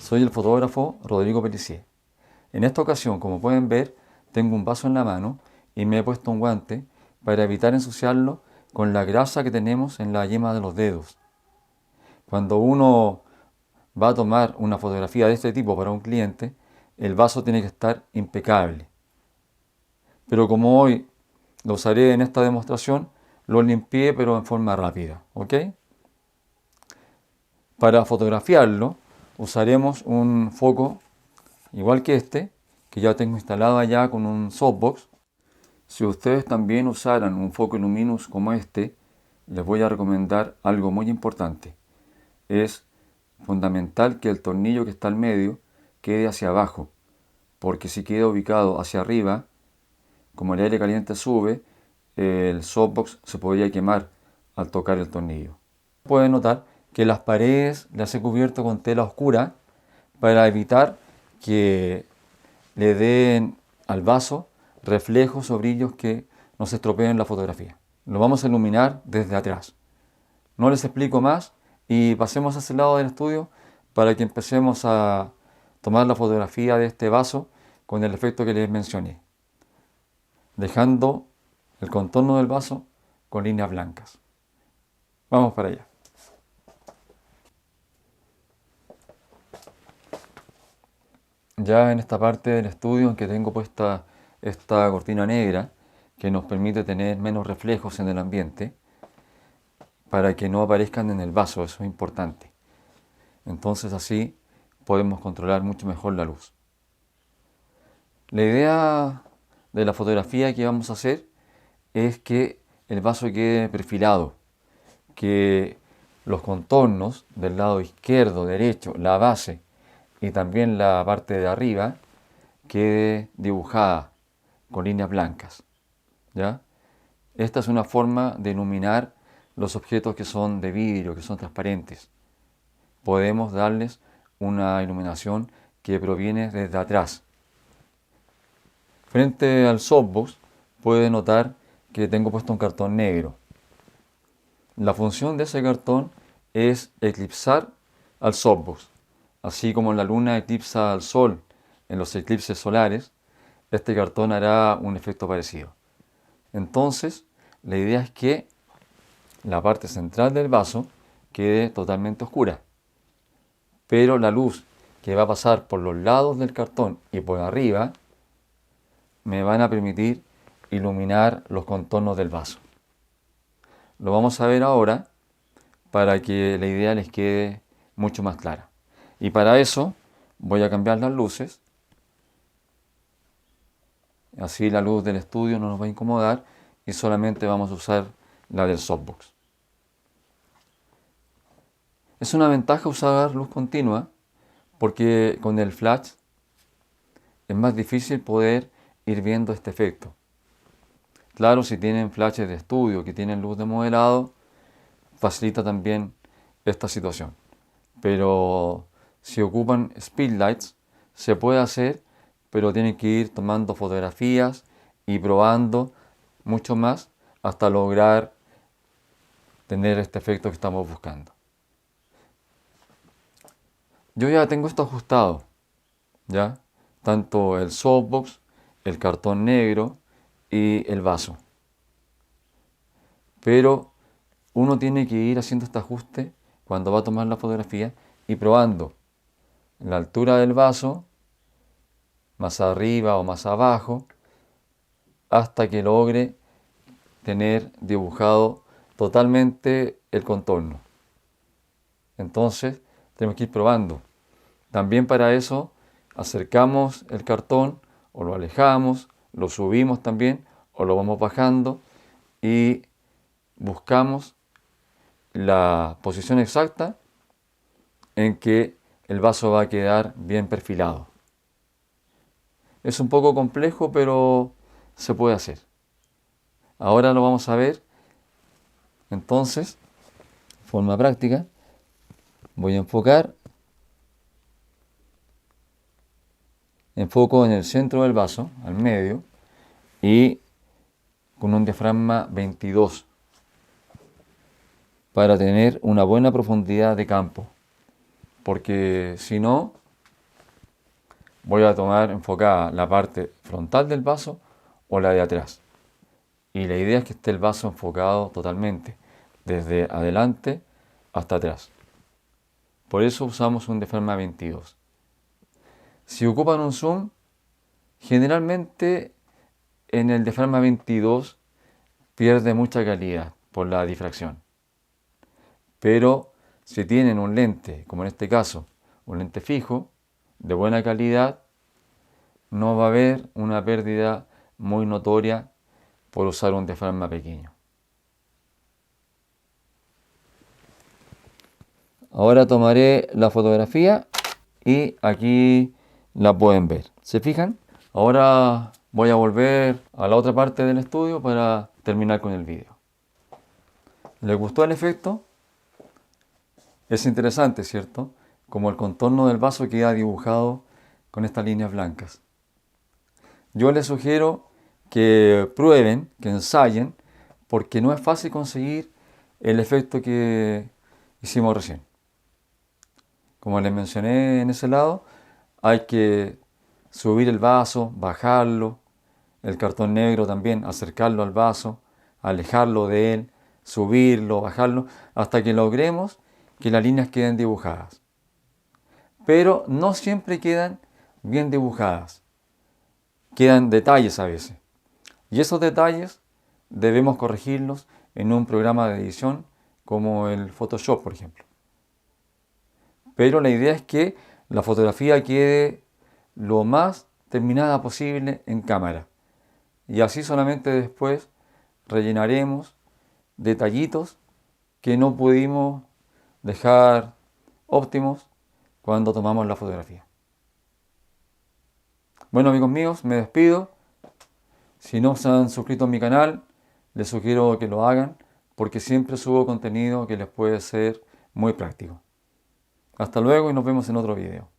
Soy el fotógrafo Rodrigo Pellissier. En esta ocasión, como pueden ver, tengo un vaso en la mano y me he puesto un guante para evitar ensuciarlo con la grasa que tenemos en la yema de los dedos. Cuando uno va a tomar una fotografía de este tipo para un cliente, el vaso tiene que estar impecable. Pero como hoy lo usaré en esta demostración, lo limpié pero en forma rápida, ¿ok? Para fotografiarlo usaremos un foco igual que este, que ya tengo instalado allá con un softbox. Si ustedes también usaran un foco Luminous como este, les voy a recomendar algo muy importante. Es fundamental que el tornillo que está al medio quede hacia abajo, porque si queda ubicado hacia arriba, como el aire caliente sube, el softbox se podría quemar al tocar el tornillo. Pueden notar que las paredes las he cubierto con tela oscura para evitar que le den al vaso reflejos o brillos que nos estropeen la fotografía. Lo vamos a iluminar desde atrás. No les explico más y pasemos a ese lado del estudio para que empecemos a tomar la fotografía de este vaso con el efecto que les mencioné, dejando el contorno del vaso con líneas blancas. Vamos para allá. Ya en esta parte del estudio en que tengo puesta esta cortina negra que nos permite tener menos reflejos en el ambiente para que no aparezcan en el vaso, eso es importante. Entonces así podemos controlar mucho mejor la luz. La idea de la fotografía que vamos a hacer es que el vaso quede perfilado, que los contornos del lado izquierdo, derecho, la base y también la parte de arriba quede dibujada con líneas blancas, ¿ya? Esta es una forma de iluminar los objetos que son de vidrio, que son transparentes. Podemos darles una iluminación que proviene desde atrás. Frente al softbox puede notar que tengo puesto un cartón negro. La función de ese cartón es eclipsar al softbox. Así como la luna eclipsa al sol en los eclipses solares, este cartón hará un efecto parecido. Entonces, la idea es que la parte central del vaso quede totalmente oscura, pero la luz que va a pasar por los lados del cartón y por arriba me van a permitir iluminar los contornos del vaso. Lo vamos a ver ahora para que la idea les quede mucho más clara. Y para eso voy a cambiar las luces. Así la luz del estudio no nos va a incomodar y solamente vamos a usar la del softbox. Es una ventaja usar luz continua porque con el flash es más difícil poder ir viendo este efecto. Claro, si tienen flashes de estudio que tienen luz de modelado, facilita también esta situación. Pero si ocupan speedlights, se puede hacer, pero tienen que ir tomando fotografías y probando mucho más hasta lograr tener este efecto que estamos buscando. Yo ya tengo esto ajustado, ¿ya? Tanto el softbox, el cartón negro y el vaso. Pero uno tiene que ir haciendo este ajuste cuando va a tomar la fotografía y probando la altura del vaso, más arriba o más abajo, hasta que logre tener dibujado totalmente el contorno. Entonces tenemos que ir probando. También para eso acercamos el cartón o lo alejamos, lo subimos también o lo vamos bajando y buscamos la posición exacta en que el vaso va a quedar bien perfilado. Es un poco complejo, pero se puede hacer. Ahora lo vamos a ver. Entonces, de forma práctica, voy a enfocar. Enfoco en el centro del vaso, al medio, y con un diafragma 22 para tener una buena profundidad de campo. Porque si no, voy a tomar enfocada la parte frontal del vaso o la de atrás. Y la idea es que esté el vaso enfocado totalmente, desde adelante hasta atrás. Por eso usamos un diafragma 22. Si ocupan un zoom, generalmente en el diafragma 22 pierde mucha calidad por la difracción. Pero si tienen un lente, como en este caso, un lente fijo, de buena calidad, no va a haber una pérdida muy notoria por usar un diafragma pequeño. Ahora tomaré la fotografía y aquí la pueden ver. ¿Se fijan? Ahora voy a volver a la otra parte del estudio para terminar con el vídeo. ¿Les gustó el efecto? Es interesante, ¿cierto? Como el contorno del vaso queda dibujado con estas líneas blancas. Yo les sugiero que prueben, que ensayen, porque no es fácil conseguir el efecto que hicimos recién. Como les mencioné en ese lado, hay que subir el vaso, bajarlo, el cartón negro también, acercarlo al vaso, alejarlo de él, subirlo, bajarlo, hasta que logremos que las líneas queden dibujadas. Pero no siempre quedan bien dibujadas, quedan detalles a veces. Y esos detalles debemos corregirlos en un programa de edición como el Photoshop, por ejemplo. Pero la idea es que la fotografía quede lo más terminada posible en cámara. Y así solamente después rellenaremos detallitos que no pudimos dejar óptimos cuando tomamos la fotografía. Bueno, amigos míos, me despido. Si no se han suscrito a mi canal, les sugiero que lo hagan porque siempre subo contenido que les puede ser muy práctico. Hasta luego y nos vemos en otro video.